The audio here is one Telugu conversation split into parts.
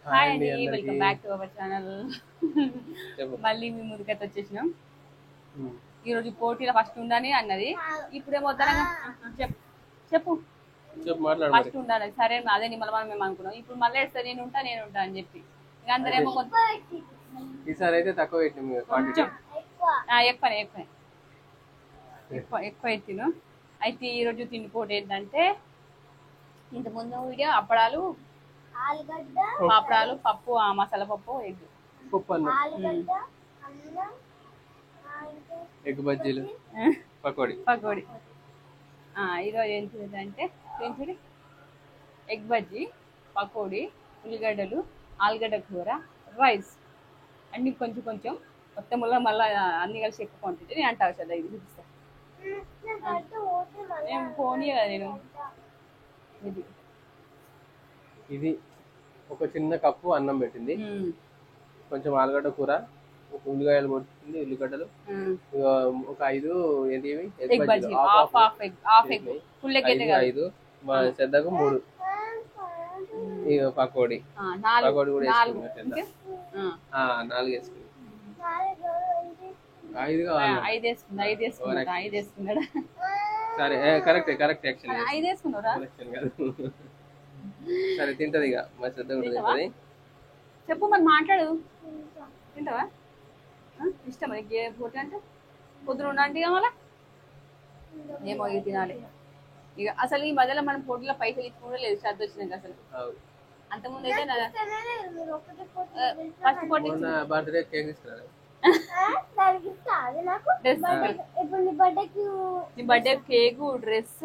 హాయ్ హాయ్ అండి అండి, అందరికి. Welcome back to our channel. చెప్పు. మళ్ళీ మీ ముందుకైతే వచ్చేసినాం. ఉమ్. ఈరోజు పోటీలో ఫస్ట్ ఉండని అన్నది, ఇప్పుడేమో వద్దనగా చెప్పు చెప్పు చెప్పు మాట్లాడు మరి. ఫస్ట్ ఉండాలి. సరే అదే నిమ్మలమని మేము అనుకున్నాం. ఇప్పుడు మళ్ళీ వేస్తే నేను ఉంటా అని చెప్పి ఇక అయితే అందరేమో కొంత ఈసారి అయితే తక్కువ పెట్టినాం మీరు క్వాంటిటీ. కొంచెం ఎక్కువనే ఎక్కువనే ఎక్కువ ఎత్తిను. అయితే ఈరోజు తిండి పోటీ ఏంటంటే, ఇంతకుముందు వీడియో అప్పడాలు, పాపడాలు, పప్పు, మసాలా పప్పు, ఎగ్. పప్పు అన్నం, ఎగ్ బజ్జీలు, పకోడీ. పకోడీ. ఈరోజు ఏంటిదంటే ఏంటిది, ఎగ్ బజ్జీ, పకోడీ, ఉల్లిగడ్డలు, ఆలుగడ్డ కూర, రైస్, అన్ని కొంచెం కొంచెం మొత్తం మళ్ళీ అన్ని కలిసి ఎక్కువ క్వాంటిటీ. నేను అంటావు కదా, ఇది చూపిస్తా. నేను పోనీ కదా నేను ఇది ఇది ఒక చిన్న కప్పు అన్నం పెట్టింది, కొంచెం ఆలుగడ్డ కూర, ఒక ఉల్లిగడ్డలు కొట్టింది, ఉల్లిగడ్డలు, ఇక ఒక 5 ఏంటి ఇవి ఎగ్ ఎగ్ బజ్జీలు, bajji, half half egg, full egg అయితే 5 కాదు. 5 మా శ్రద్ధకు 3, ఇక పకోడీ. పకోడీ కూడా నాలుగు వేసుకున్నాం ఇంకా 4 వేసుకున్నాం. 5 కావాలి. ఐదు వేసుకున్నాడా 5 వేసుకున్నాడా సరే కరెక్ట్ యాక్చువల్లీ 5 వేసుకున్నారా? కరెక్షన్ కాదు. సరే తింటది ఇక మా శ్రద్ధ కూడా తింటావా? తింటది. చెప్పు మరి, మాట్లాడు. తింటావా? ఇష్టం నీకు ఏ పోటీ అంటే? పొద్దున ఉండంటే ఇక మళ్ళా ఏమో ఇక తినాలి. ఇక అసలు ఈ మధ్యలో మనం పోటీలో పైసలు ఇచ్చుకుంటే లేదు, శ్రద్ధ వచ్చినాక అసలు. అవు. అంతకుముందు అయితే ఫస్ట్ పోటీ మొన్న బర్త్డే కేక్ తీసుకురాలి. నీ బర్త్డే కేకు, డ్రెస్,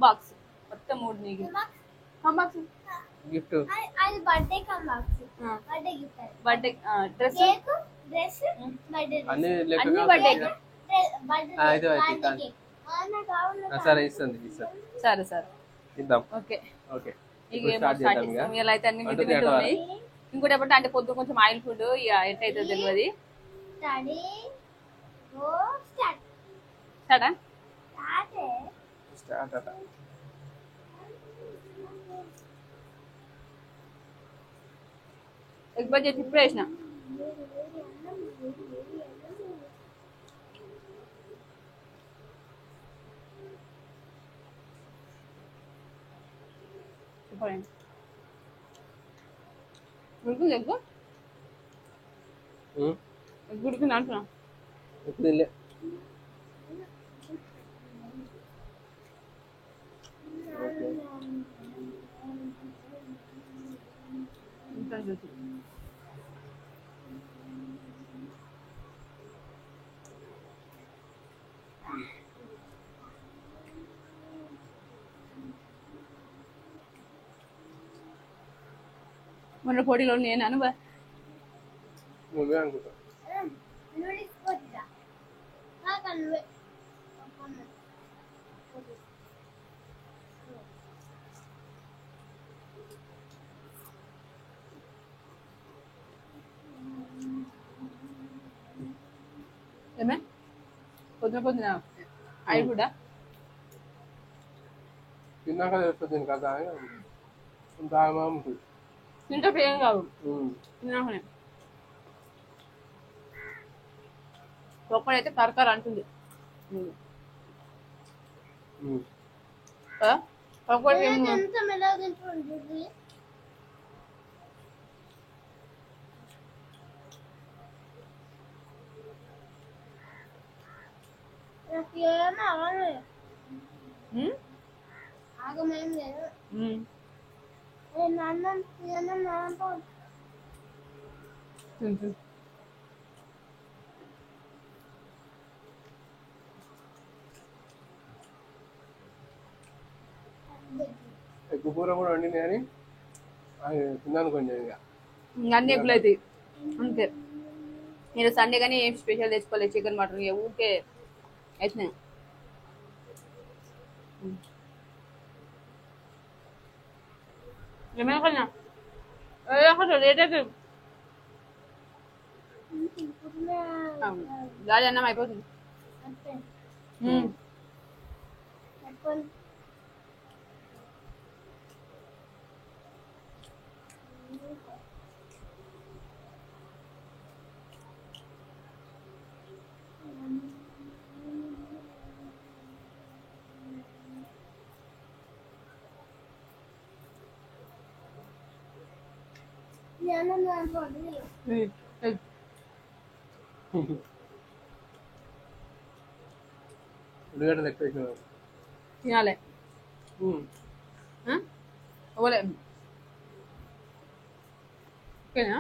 బాక్స్, మొత్తం 3 నీకు. బాక్స్ గిఫ్ట్ బర్త్డే డ్రెస్ అన్ని అన్ని లెక్క బర్త్డే. అయితే సరే ఇస్తుంది. సరే సరే ఇద్దాం. ఓకే. ఓకే ఇక ఇప్పుడు ఏమో స్టార్ట్ స్టార్ట్ చేద్దాం ఇక. చేస్తాం. ఇలా అయితే అన్ని వంట మిద్దు ఉన్నాయి. చేయాలి. ఇంకోటి ఎప్పుడు అంటే పొద్దు కొంచెం ఆయిల్ ఫుడ్, ఇక ఎట్లయితే తెలియదు. సరే స్టార్ట్ అట. ఎగ్ బజ్జీ ఇప్పుడు వేసిన. చెప్పండి, ఉడుకుంది ఎగ్? ఎగ్ ఉడికింది అంటున్నా. ఇప్పుడు తినలే. ఓకే. ఇంకా చూసి మొన్న పోటీలో నేను నువ్వే అనుకుంటా. ఏమే పొద్దున ఆయిల్ ఫుడ్ తిన్నాక తెలుస్తుంది కదా ఇంత ఉంటుంది. తింటే ఏం కాదు, తిన్నాకనే. ఒక్కడైతే కరకర అంటుంది కదా. ఒక్కడికి ఎగ్గు కూర కూడా వండింది కానీ తిన్నాను కొంచెం ఇక. అన్ని ఎగ్గులు అవుతాయి అంతే. నేను సండే కానీ ఏం స్పెషల్ తెచ్చుకోలేదు, చికెన్ మటన్ ఇక ఊరికే అవుతున్నాయి. ఏమైనా కన్నా రేట్ అయితే గాలి అన్నం అయిపోతుంది. ఏయ్, ఏయ్, ఉల్లిగడ్డలు ఎక్కువ వేసినావు. తినాలి ఓలే ఓకేనా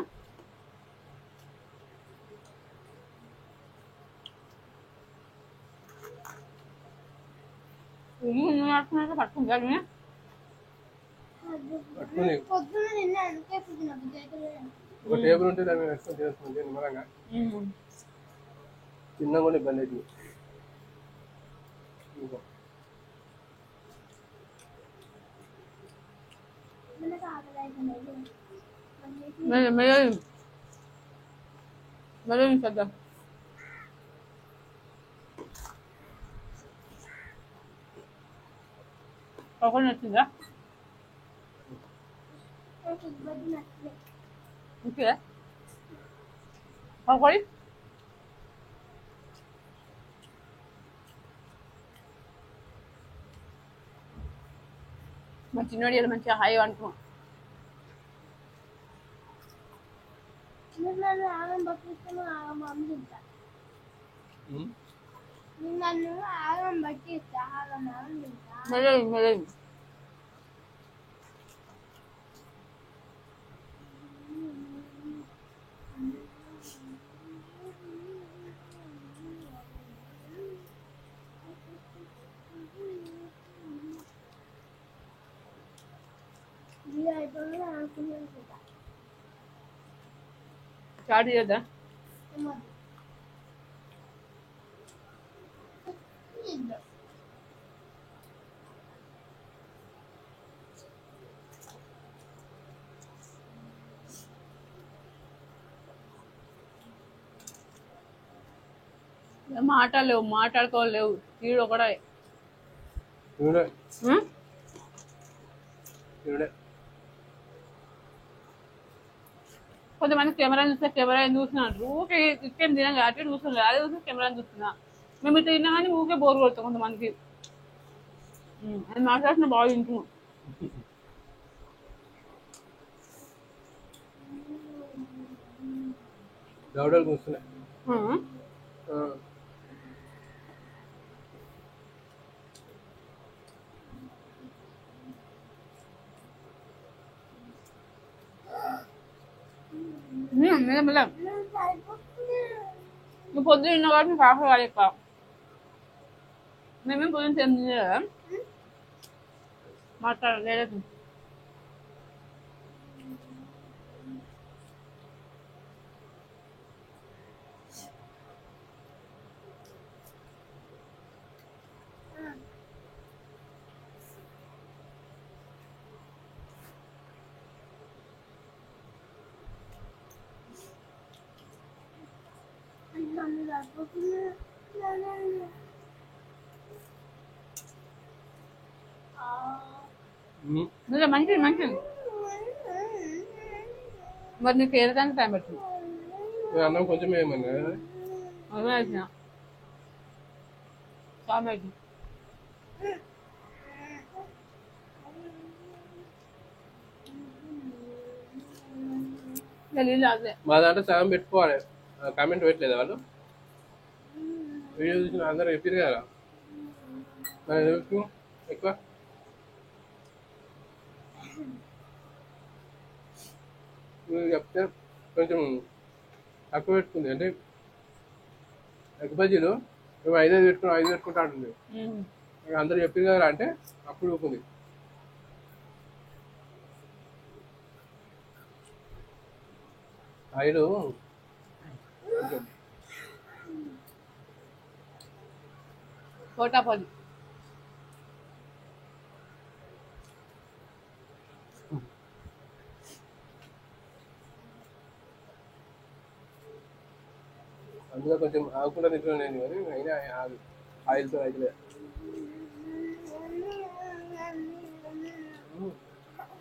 పట్టుకుంటా పట్టుకుని ఒక టేబుల్ ఉంటే దాన్ని వేసుకొని చేసుకుంటే నిమ్మలంగా చిన్న కూడా ఇబ్బంది అవుతుంది. ఇంకో మెల్లగా చేద్దాం పకోడీ నచ్చిందా ఓకే పకోడీ మా చిన్నోడి మంచిగా హాయి అనుకున్నాం మెల్లగా స్టార్ట్ చేద్దా మాటలేవు మాట్లాడుకోలేవు తీడు ఒకటే ఇవిడే ఇవిడే కొంతమంది కెమెరా చూస్తే కెమెరా ఎందుకు చూస్తున్నారు ఊకే ఇచ్చేది తినాం కాబట్టి చూస్తున్నారు అదే చూస్తే కెమెరా చూస్తున్నా మేము ఇట్లా తిన్నా కానీ ఊకే బోర్ కొడతాం కొంతమందికి అది మాట్లాడుతున్నా బాగా వింటున్నాం దవడలు కూస్తున్నాయి. మెల్ల నువ్వు పొద్దున్న తిన్నావు కాబట్టి నీకు ఆకలి కాదు ఎక్కువ మేమేం పొద్దున్న తింది కదా మాట్లాడలేదు మంచిది మంచిది మరి నీకు ఏదైనా టైం పడుతుంది అన్నం కొంచెం ఏమన్నా అదే వచ్చిన చాలా మా దాంట్లో సగం పెట్టుకోవాలి. కామెంట్ పెట్టలేదు వాళ్ళు వీడియో చూసిన అందరూ చెప్పారు కదా ఎక్కువ నువ్వు చెప్తే కొంచెం తక్కువ పెట్టుకుంది అంటే ఎగ్ బజ్జీలు నువ్వు 5 పెట్టుకుంటా అంటుంది అందరూ చెప్పారు కదా అంటే అప్పుడు ఊపుకుంది. ఆయిలు కోటాపల్లి అందులో కొంచెం ఆగకుండా తింటున్నాను కానీ అయినా ఆయిల్తో అయితే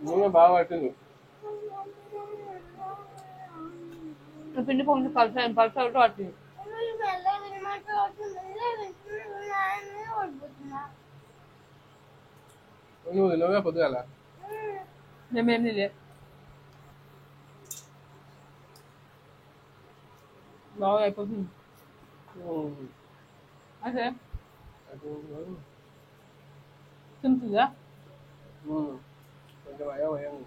నూనె బాగా పట్టింది. పిండి పొంగి పల్స పట్టింది నువ్వు తినవుగా పొద్దుగాల మేమేమి లేదు బాగా అయిపోతుంది అదే సింపుల్గా కొంచెం అయం అయం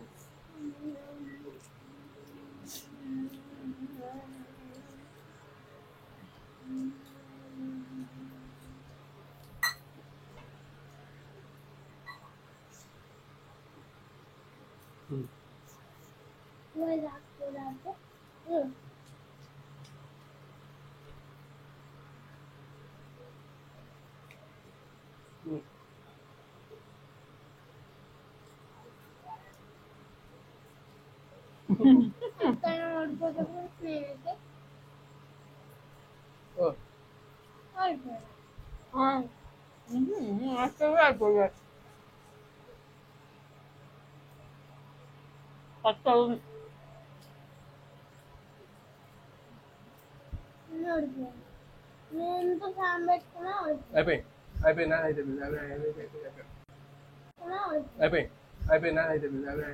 అయిపోయాయి ఫస్ట్ అయిపోయి అయిపోయిందా అయిపోయింది అయిపోయి అయిపోయిందా అయిపోయింది అదే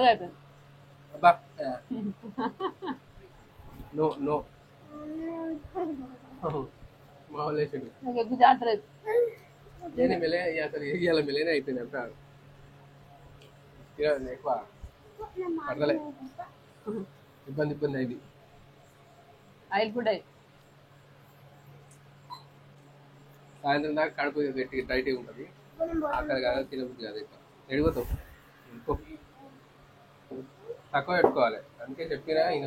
అయిపోయింది అబ్బా నో నో మా వాళ్ళు వేసాడు నాకు ఎక్కువ జాతర నేను మెలే అసలు ఇవాళ మెలేనే అయిపోయింది అంతా ఎక్కువ పడలే ఇబ్బంది ఇబ్బంది అయింది ఆయిల్ ఫుడ్ అయ్యి సాయంత్రం దాకా కడుపు గట్టిగా టైట్గా ఉంటుంది ఆకలి కాదు తినబుద్ధి కాదు ఎక్కువ ఎడిపోతావు ఇంకో తక్కువ పెట్టుకోవాలి అందుకే చెప్పినా ఈయన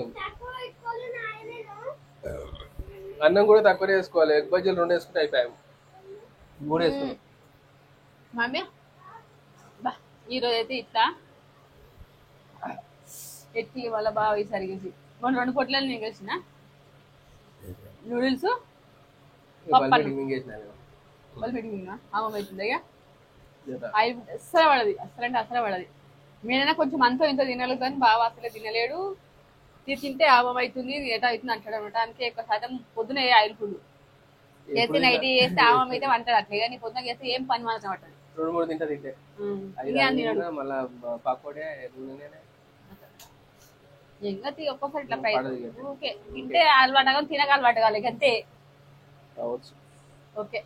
అన్నం కూడా తక్కువ వేసుకోవాలి ఎగ్ బజ్జీలు 2 వేసుకుంటే అయిపోయాము 3 వేసుకున్నాం మమ్మీ బా ఈరోజు అయితే ఇట్లా ఎత్తి వాళ్ళ బాగా ఈసరిగేసి మొన్న 2 పొట్లని నేను కలిసిన నూడిల్స్ వాళ్ళు పెట్టిందా అమ్మ పెట్టింది అసలు పడది అసలు అంటే అసలు పడది నేనైనా కొంచెం అంతో ఇంతో తినలేదు కానీ బాగా అసలే తినలేడు తింటే ఆపం అవుతుంది ఎటా అవుతుంది అంటాడు అనమాట అందుకే ఎక్కువ శాతం పొద్దున ఆయిల్ ఫుడ్ చేస్తే నైట్ చేస్తే ఆమం అయితే వంటాడు అట్లే కానీ పొద్దున చేస్తే ఏం పని మాత్రం పట్టాడు 2-3 తింటా తింటే మళ్ళా పకోడే ఇంకా ఒక్కోసారి ఇట్లా ఓకే తింటే అలవాటు తినక అలవాటు కాలేదు అంతే ఓకే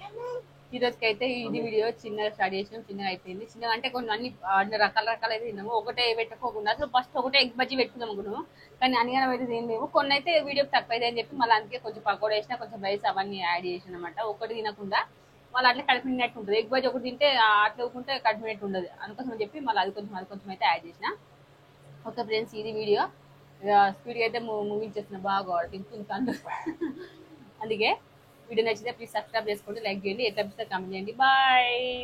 ఈ రోజుకైతే ఇది వీడియో చిన్నగా స్టార్ట్ చేసినాం చిన్నగా అయిపోయింది చిన్నగా అంటే కొన్ని అన్ని రకాల రకాలు అయితే తిన్నాము ఒకటే పెట్టుకోకుండా అసలు ఫస్ట్ ఒకటే ఎగ్ బజ్జీ పెట్టుకుందాం అనుకున్నాము కానీ అన్నిగానం అయితే ఏం లేవు కొన్ని అయితే వీడియో తక్కువ అయితే అని చెప్పి మళ్ళీ అందుకే కొంచెం పకోడా వేసినా కొంచెం రైస్ అవన్నీ యాడ్ చేసిన అనమాట ఒకటి తినకుండా మళ్ళీ అట్లా కడుపు నిన్నట్టు ఉంటుంది ఎగ్ బజ్జీ ఒకటి తింటే అట్లా ఊకుంటే కడుపు నిన్నట్టు ఉండదు అందుకోసం అని చెప్పి మళ్ళీ అది కొంచెం అయితే యాడ్ చేసిన ఓకే ఫ్రెండ్స్ ఇది వీడియో స్పీడ్గా అయితే ముగించేస్తున్నా బాగా తింటుంటాను అందుకే వీడియో నచ్చితే ప్లీజ్ సబ్స్క్రైబ్ చేసుకోండి లైక్ చేయండి ఎట్లా అనిపిస్తే కామెంట్ చేయండి బాయ్